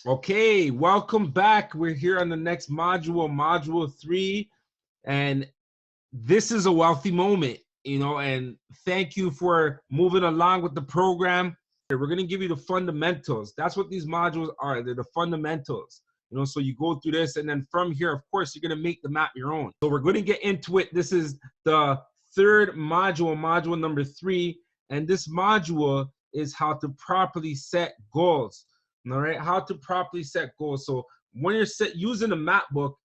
Okay, welcome back. We're here on the next module, module 3, and this is a wealthy moment, and thank you for moving along with the program. We're going to give you the fundamentals. That's what these modules are. They're the fundamentals. So you go through this, and then from here, of course, you're going to make the map your own. So we're going to get into it. This is the third module, module number 3, and this module is how to properly set goals. All right, how to properly set goals. So when you're using the map book,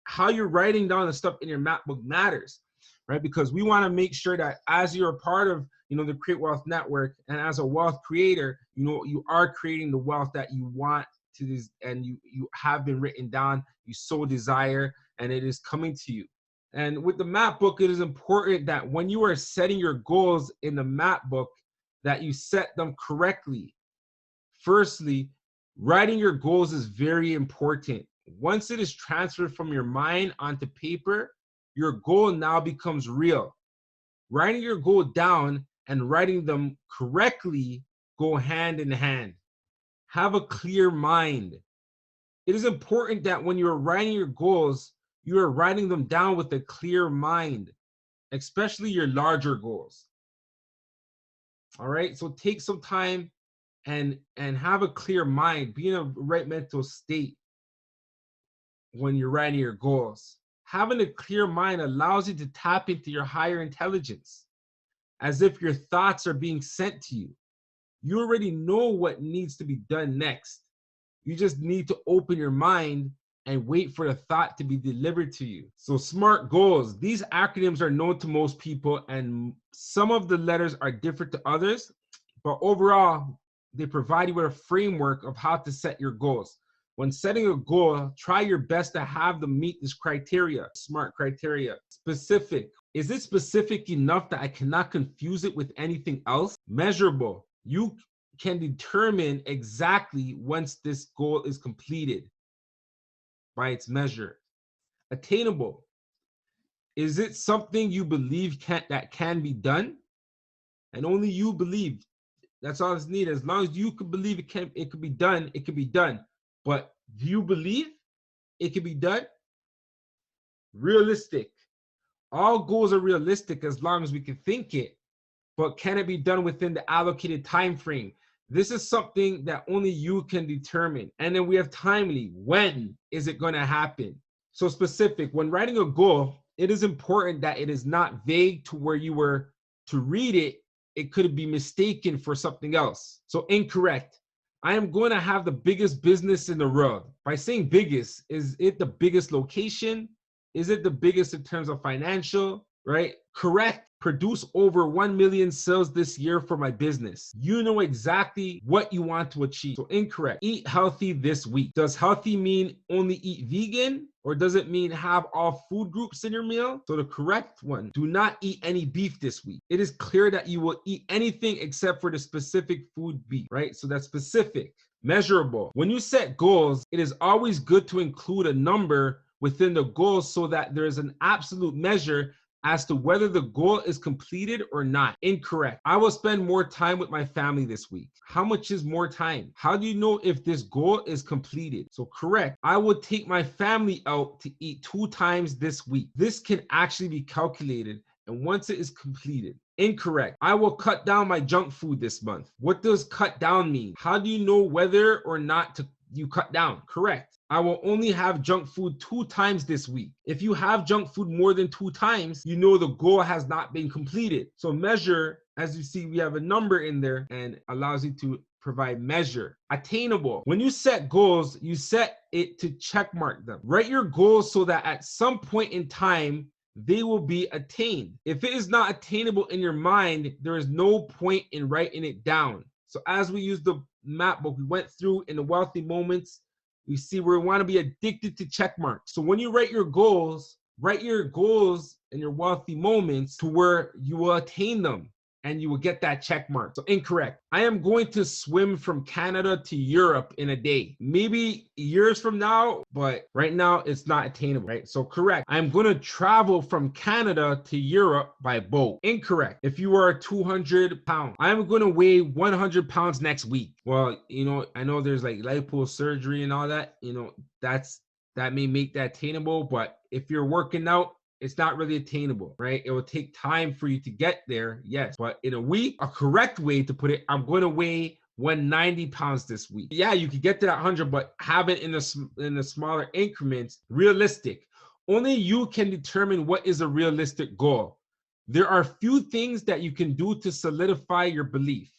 how you're writing down the stuff in your map book matters, right? Because we want to make sure that as you're a part of, the Create Wealth Network, and as a wealth creator, you are creating the wealth that you want to this, and you have been written down, you so desire, and it is coming to you. And with the map book, it is important that when you are setting your goals in the map book, that you set them correctly. Firstly, writing your goals is very important. Once it is transferred from your mind onto paper, your goal now becomes real. Writing your goal down and writing them correctly go hand in hand. Have a clear mind. It is important that when you're writing your goals, you are writing them down with a clear mind, especially your larger goals. All right, so take some time and have a clear mind, be in a right mental state when you're writing your goals. Having a clear mind allows you to tap into your higher intelligence, as if your thoughts are being sent to you. You already know what needs to be done next. You just need to open your mind and wait for the thought to be delivered to you. So SMART goals, these acronyms are known to most people, and some of the letters are different to others, but overall, they provide you with a framework of how to set your goals. When setting a goal, try your best to have them meet this criteria, SMART criteria. Specific. Is it specific enough that I cannot confuse it with anything else? Measurable. You can determine exactly once this goal is completed by its measure. Attainable. Is it something you believe that can be done? And only you believe. That's all it's needed. As long as you can believe it could be done, it can be done. But do you believe it can be done? Realistic. All goals are realistic as long as we can think it, but can it be done within the allocated time frame? This is something that only you can determine. And then we have timely. When is it going to happen? So specific. When writing a goal, it is important that it is not vague to where you were to read it. It could be mistaken for something else. So incorrect. I am going to have the biggest business in the world. By saying biggest, is it the biggest location? Is it the biggest in terms of financial, right? Correct. Produce over 1 million sales this year for my business. You know exactly what you want to achieve. So incorrect. Eat healthy this week. Does healthy mean only eat vegan, or does it mean have all food groups in your meal? So the correct one, do not eat any beef this week. It is clear that you will eat anything except for the specific food beef, right? So that's specific. Measurable. When you set goals, it is always good to include a number within the goals so that there is an absolute measure as to whether the goal is completed or not. Incorrect. I will spend more time with my family this week. How much is more time? How do you know if this goal is completed? So correct. I will take my family out to eat 2 times this week. This can actually be calculated, and once it is completed. Incorrect. I will cut down my junk food this month. What does cut down mean? How do you know whether or not you cut down? Correct. I will only have junk food 2 times this week. If you have junk food more than 2 times, you know the goal has not been completed. So measure, as you see, we have a number in there and allows you to provide measure. Attainable. When you set goals, you set it to check mark them. Write your goals so that at some point in time, they will be attained. If it is not attainable in your mind, there is no point in writing it down. So as we use the map book, we went through in the wealthy moments, we see where we want to be addicted to check marks. So when you write your goals in your wealthy moments to where you will attain them. and you will get that check mark. So incorrect. I am going to swim from Canada to Europe in a day. Maybe years from now, but right now it's not attainable, right? So correct. I'm going to travel from Canada to Europe by boat. Incorrect. If you are 200 pounds, I'm going to weigh 100 pounds next week. Well, I know there's like lipo surgery and all that, that may make that attainable, but if you're working out, it's not really attainable, right? It will take time for you to get there, yes. But in a week, a correct way to put it, I'm going to weigh 190 pounds this week. Yeah, you could get to that 100, but have it in the smaller increments, realistic. Only you can determine what is a realistic goal. There are few things that you can do to solidify your belief,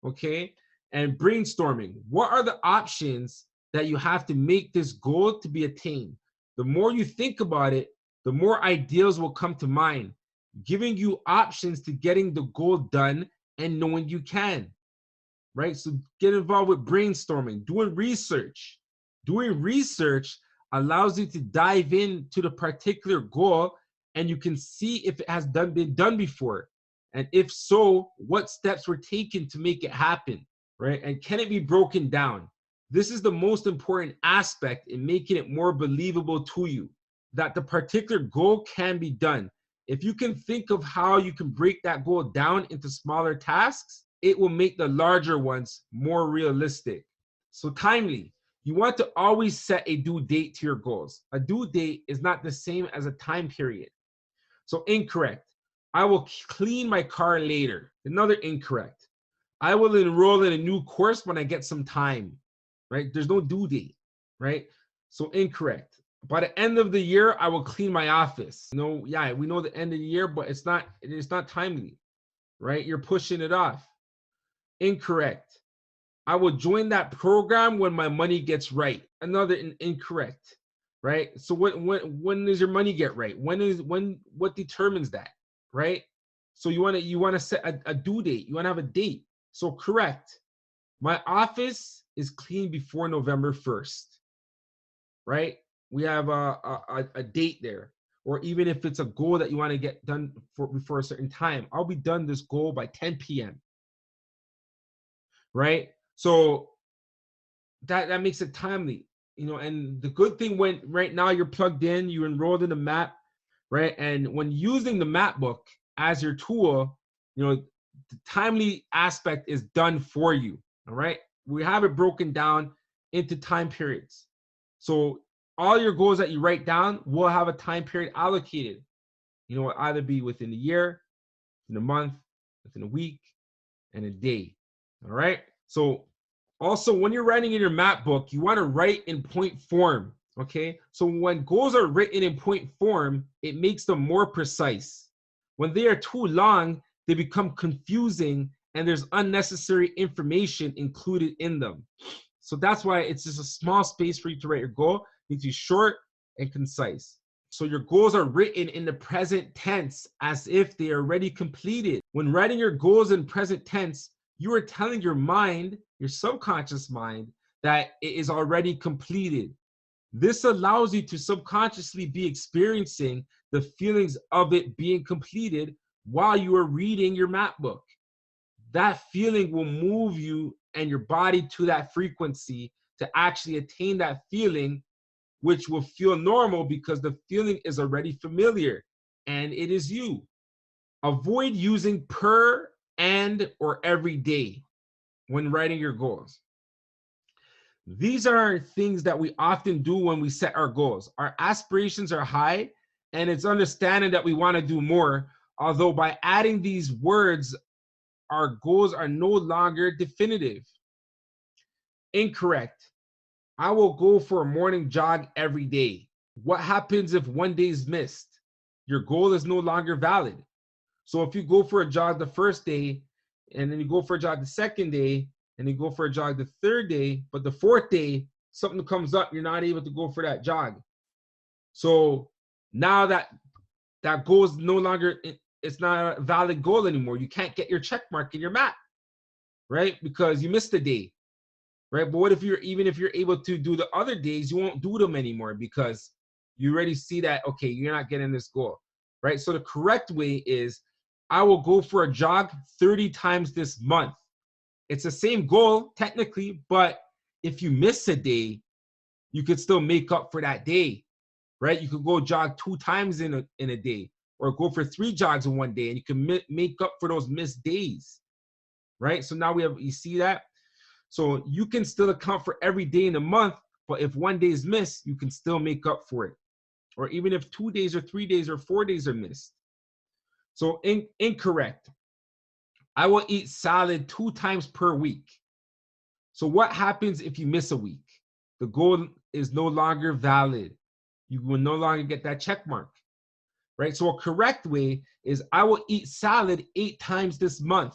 okay? And brainstorming. What are the options that you have to make this goal to be attained? The more you think about it, the more ideas will come to mind, giving you options to getting the goal done and knowing you can, right? So get involved with brainstorming, doing research. Doing research allows you to dive into the particular goal and you can see if it has been done before. And if so, what steps were taken to make it happen, right? And can it be broken down? This is the most important aspect in making it more believable to you, that the particular goal can be done. If you can think of how you can break that goal down into smaller tasks, it will make the larger ones more realistic. So timely. You want to always set a due date to your goals. A due date is not the same as a time period. So incorrect. I will clean my car later. Another incorrect. I will enroll in a new course when I get some time, right? There's no due date, right? So incorrect. By the end of the year, I will clean my office. Yeah, we know the end of the year, but it's not timely, right? You're pushing it off. Incorrect. I will join that program when my money gets right. Another incorrect, right? So when does your money get right? What determines that, right? So you want to set a due date. You want to have a date. So correct. My office is clean before November 1st, right? We have a date there. Or even if it's a goal that you want to get done before a certain time, I'll be done this goal by 10 p.m. Right? So that makes it timely, and the good thing when right now you're plugged in, you enrolled in the map, right? And when using the map book as your tool, the timely aspect is done for you. All right. We have it broken down into time periods. So all your goals that you write down will have a time period allocated. It'll either be within a year, in a month, within a week, and a day. All right. So also, when you're writing in your map book, you want to write in point form. Okay. So when goals are written in point form, it makes them more precise. When they are too long, they become confusing and there's unnecessary information included in them. So that's why it's just a small space for you to write your goal. It needs to be short and concise. So your goals are written in the present tense as if they are already completed. When writing your goals in present tense, you are telling your mind, your subconscious mind, that it is already completed. This allows you to subconsciously be experiencing the feelings of it being completed while you are reading your map book. That feeling will move you and your body to that frequency to actually attain that feeling, which will feel normal because the feeling is already familiar and it is you. Avoid using per, and, or every day when writing your goals. These are things that we often do when we set our goals. Our aspirations are high and it's understanding that we want to do more. Although by adding these words, our goals are no longer definitive. Incorrect. I will go for a morning jog every day. What happens if one day is missed? Your goal is no longer valid. So if you go for a jog the first day, and then you go for a jog the second day, and you go for a jog the third day, but the fourth day, something comes up, you're not able to go for that jog. So now that goal is no longer, it's not a valid goal anymore. You can't get your check mark in your map, right? Because you missed a day, right? But what if even if you're able to do the other days, you won't do them anymore because you already see that, okay, you're not getting this goal, right? So the correct way is I will go for a jog 30 times this month. It's the same goal technically, but if you miss a day, you could still make up for that day, right? You could go jog 2 times in a day, or go for 3 jogs in one day, and you can make up for those missed days, right? So now you see that? So you can still account for every day in the month, but if one day is missed, you can still make up for it. Or even if 2 days or 3 days or 4 days are missed. So incorrect. I will eat salad 2 times per week. So what happens if you miss a week? The goal is no longer valid. You will no longer get that check mark, right? So a correct way is I will eat salad 8 times this month.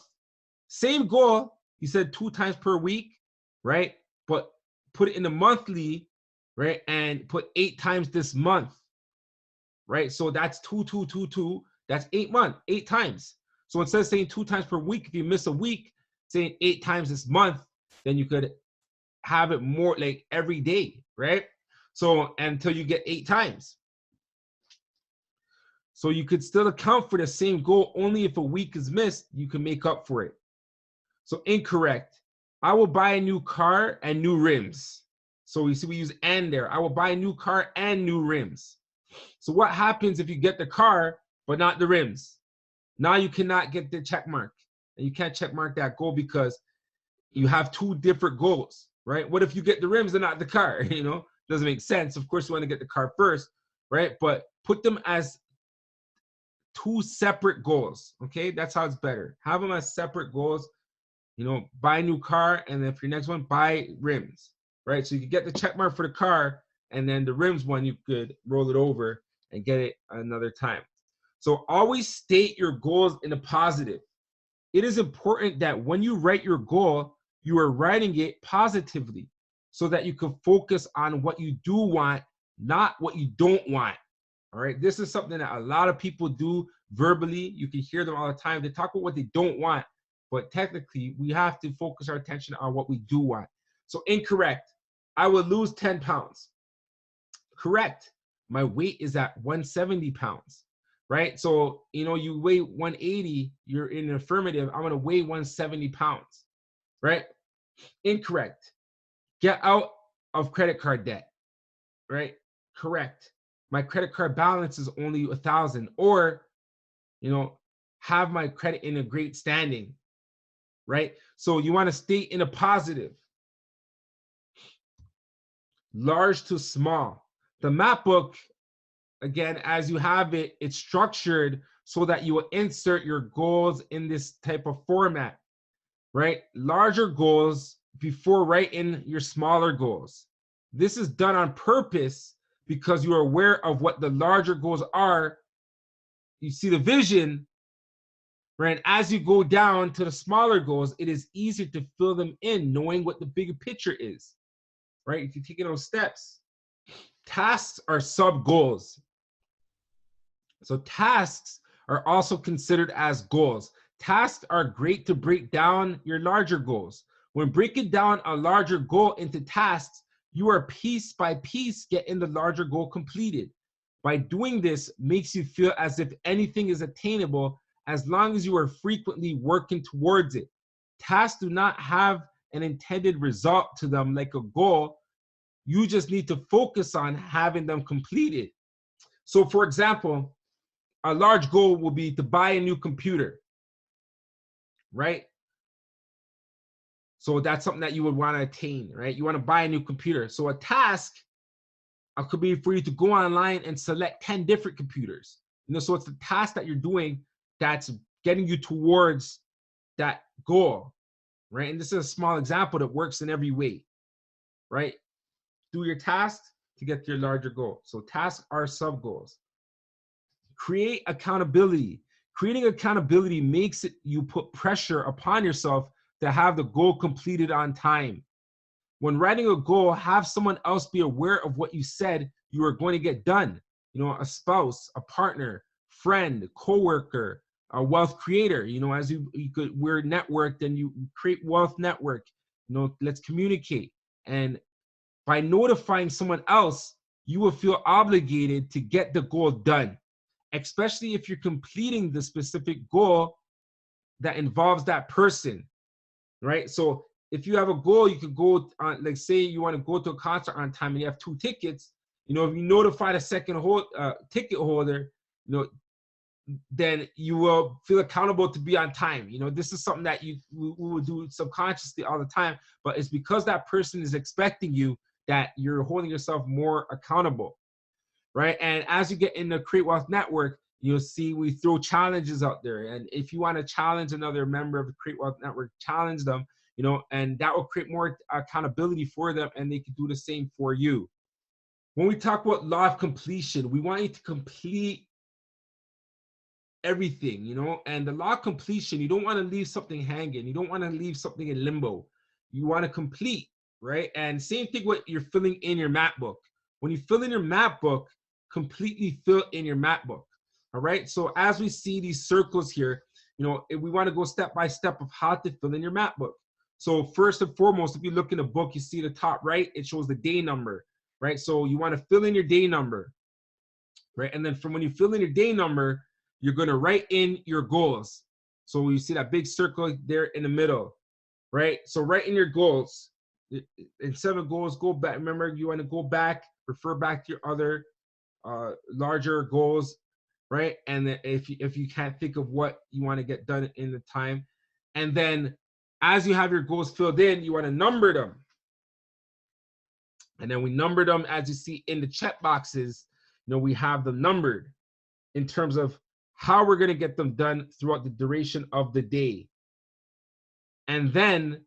Same goal, you said 2 times per week, right? But put it in the monthly, right? And put 8 times this month, right? So that's 2, 2, 2, 2. That's 8 times. So instead of saying 2 times per week, if you miss a week, saying 8 times this month, then you could have it more like every day, right? So until you get 8 times. So you could still account for the same goal. Only if a week is missed, you can make up for it. So incorrect. I will buy a new car and new rims. So you see we use and there. I will buy a new car and new rims. So what happens if you get the car but not the rims? Now you cannot get the check mark. And you can't check mark that goal because you have 2 different goals, right? What if you get the rims and not the car? You know, doesn't make sense. Of course, you want to get the car first, right? But put them as 2 separate goals, okay? That's how it's better. Have them as separate goals. You know, buy a new car, and if your next one, buy rims, right? So you can get the check mark for the car, and then the rims one, you could roll it over and get it another time. So always state your goals in a positive. It is important that when you write your goal, you are writing it positively so that you can focus on what you do want, not what you don't want. All right. This is something that a lot of people do verbally. You can hear them all the time. They talk about what they don't want, but technically we have to focus our attention on what we do want. So incorrect. I will lose 10 pounds. Correct. My weight is at 170 pounds. Right? So, you know, you weigh 180, you're in an affirmative. I'm going to weigh 170 pounds. Right? Incorrect. Get out of credit card debt. Right? Correct. My credit card balance is only 1,000. Or, you know, have my credit in a great standing. Right? So you want to stay in a positive. Large to small. The map book, again, as you have it, it's structured so that you will insert your goals in this type of format, right? Larger goals before writing your smaller goals. This is done on purpose because you are aware of what the larger goals are. You see the vision, right? And as you go down to the smaller goals, it is easier to fill them in, knowing what the bigger picture is, right? If you take those steps. Tasks are sub goals. So tasks are also considered as goals. Tasks are great to break down your larger goals. When breaking down a larger goal into tasks, you are piece by piece getting the larger goal completed. By doing this makes you feel as if anything is attainable as long as you are frequently working towards it. Tasks do not have an intended result to them like a goal. You just need to focus on having them completed. So for example, a large goal will be to buy a new computer, right? So that's something that you would want to attain, right? You want to buy a new computer. So a task could be for you to go online and select 10 different computers. You know, so it's the task that you're doing that's getting you towards that goal, right? And this is a small example that works in every way, right? Do your task to get to your larger goal. So tasks are sub goals. Create accountability. Creating accountability makes it you put pressure upon yourself to have the goal completed on time. When writing a goal, have someone else be aware of what you said you are going to get done. You know, a spouse, a partner, friend, coworker, a wealth creator. You know, as we're networked and you create wealth network. You know, let's communicate. And by notifying someone else, you will feel obligated to get the goal done. especially if you're completing the specific goal that involves that person, right? So if you have a goal, you could go on, like say you want to go to a concert on time and you have 2 tickets, you know, if you notify the second ticket holder, you know, then you will feel accountable to be on time. You know, this is something that we will do subconsciously all the time, but it's because that person is expecting you that you're holding yourself more accountable, right? And as you get in the Create Wealth Network, you'll see we throw challenges out there. And if you want to challenge another member of the Create Wealth Network, challenge them, you know, and that will create more accountability for them, and they can do the same for you. When we talk about law of completion, we want you to complete everything, you know, and the law of completion, you don't want to leave something hanging. You don't want to leave something in limbo. You want to complete, right? And same thing with you're filling in your map book. When you fill in your map book, completely fill in your map book. All right. So as we see these circles here, you know, if we want to go step by step of how to fill in your map book. So first and foremost, if you look in the book, you see the top right, it shows the day number, right? So you want to fill in your day number, right? And then from when you fill in your day number, you're going to write in your goals. So you see that big circle there in the middle, right? So write in your goals. In 7 goals, go back. Remember, you want to go back, refer back to your other larger goals, right? And then if you can't think of what you want to get done in the time, and then as you have your goals filled in, you want to number them. And then we number them as you see in the check boxes. You know, we have them numbered in terms of how we're going to get them done throughout the duration of the day. And then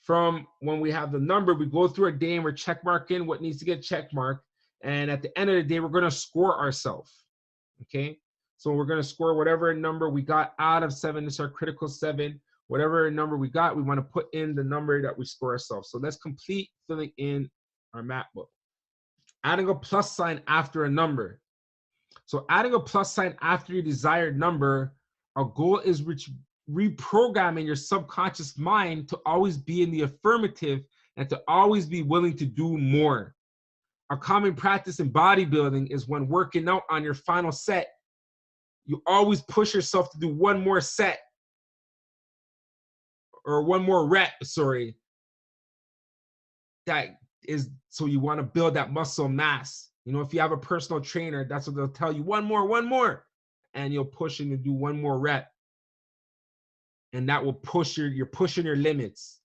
from when we have the number, we go through a day and we're check marking what needs to get check marked. And at the end of the day, we're going to score ourselves. Okay. So we're going to score whatever number we got out of 7. It's our critical 7. Whatever number we got, we want to put in the number that we score ourselves. So let's complete filling in our map book. Adding a plus sign after a number. So adding a plus sign after your desired number, our goal is reprogramming your subconscious mind to always be in the affirmative and to always be willing to do more. A common practice in bodybuilding is when working out on your final set, you always push yourself to do one more set or one more rep, sorry. That is, so you want to build that muscle mass. You know, if you have a personal trainer, that's what they'll tell you, one more, and you'll push and you do one more rep. And that will push you're pushing your limits.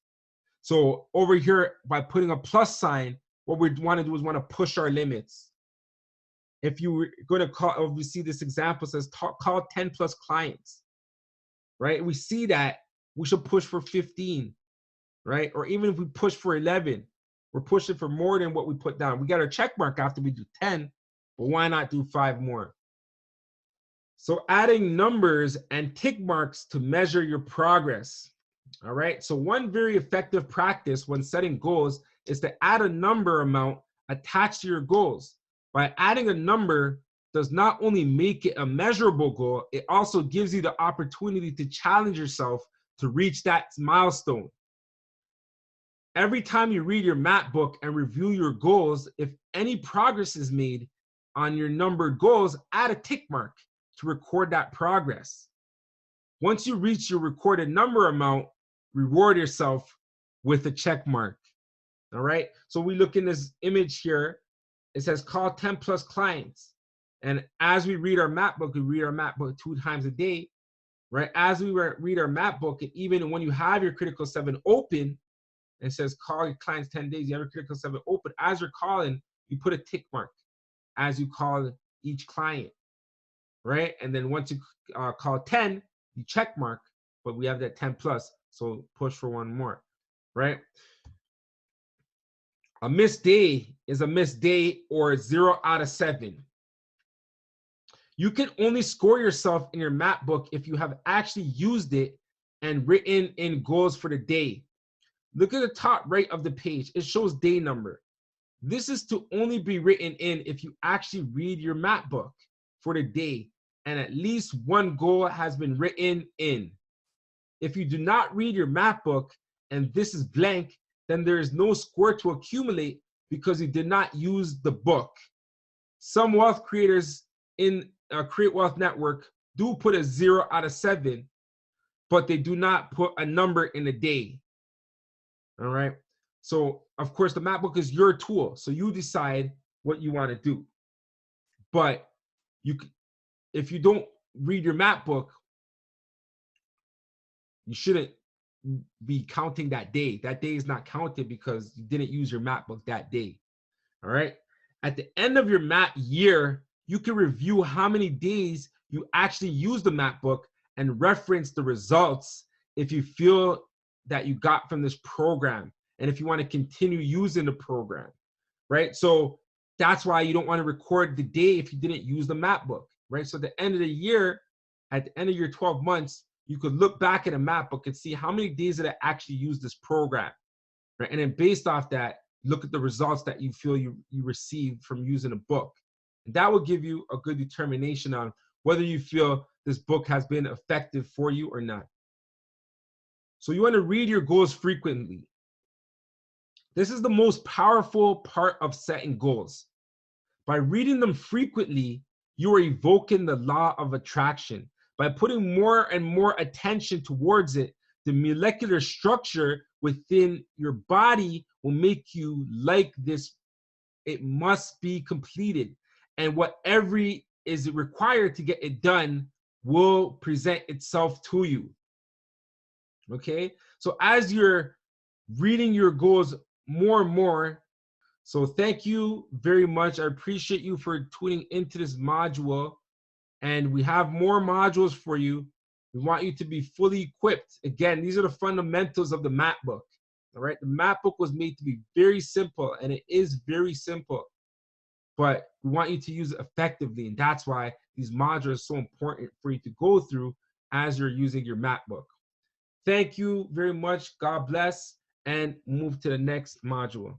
So over here, by putting a plus sign, what we want to do is want to push our limits. If you were going to call, if we see this example says call 10 plus clients, right? We see that we should push for 15, right? Or even if we push for 11, we're pushing for more than what we put down. We got our check mark after we do 10, but why not do 5 more? So adding numbers and tick marks to measure your progress. All right. So one very effective practice when setting goals is to add a number amount attached to your goals. By adding a number does not only make it a measurable goal, it also gives you the opportunity to challenge yourself to reach that milestone. Every time you read your map book and review your goals, if any progress is made on your numbered goals, add a tick mark to record that progress. Once you reach your recorded number amount, reward yourself with a check mark. All right. So we look in this image here. It says call 10 plus clients. And as we read our map book, we read our map book 2 times a day, right? As we read our map book, and even when you have your critical 7 open, and it says call your clients 10 days, you have your critical 7 open. As you're calling, you put a tick mark as you call each client, right? And then once you call 10, you check mark, but we have that 10 plus, so push for 1 more, right? A missed day is a missed day, or 0 out of 7. You can only score yourself in your map book if you have actually used it and written in goals for the day. Look at the top right of the page. It shows day number. This is to only be written in if you actually read your map book for the day and at least 1 goal has been written in. If you do not read your map book and this is blank, then there is no score to accumulate because you did not use the book. Some wealth creators in Create Wealth Network do put a 0 out of 7, but they do not put a number in a day. All right. So of course the map book is your tool. So you decide what you want to do. But if you don't read your map book, you shouldn't be counting that day. That day is not counted because you didn't use your map book that day. All right. At the end of your map year, you can review how many days you actually use the map book and reference the results if you feel that you got from this program and if you want to continue using the program, right? So that's why you don't want to record the day if you didn't use the map book, right? So at the end of the year, at the end of your 12 months, you could look back at a map book and see how many days did I actually use this program, right? And then based off that, look at the results that you feel you received from using a book. And that will give you a good determination on whether you feel this book has been effective for you or not. So you want to read your goals frequently. This is the most powerful part of setting goals. By reading them frequently, you are evoking the law of attraction. By putting more and more attention towards it, the molecular structure within your body will make you like this. It must be completed. And whatever is required to get it done will present itself to you. Okay? So as you're reading your goals more and more, so thank you very much. I appreciate you for tuning into this module. And we have more modules for you. We want you to be fully equipped. Again, these are the fundamentals of the map book. All right. The map book was made to be very simple, and it is very simple. But we want you to use it effectively. And that's why these modules are so important for you to go through as you're using your map book. Thank you very much. God bless. And move to the next module.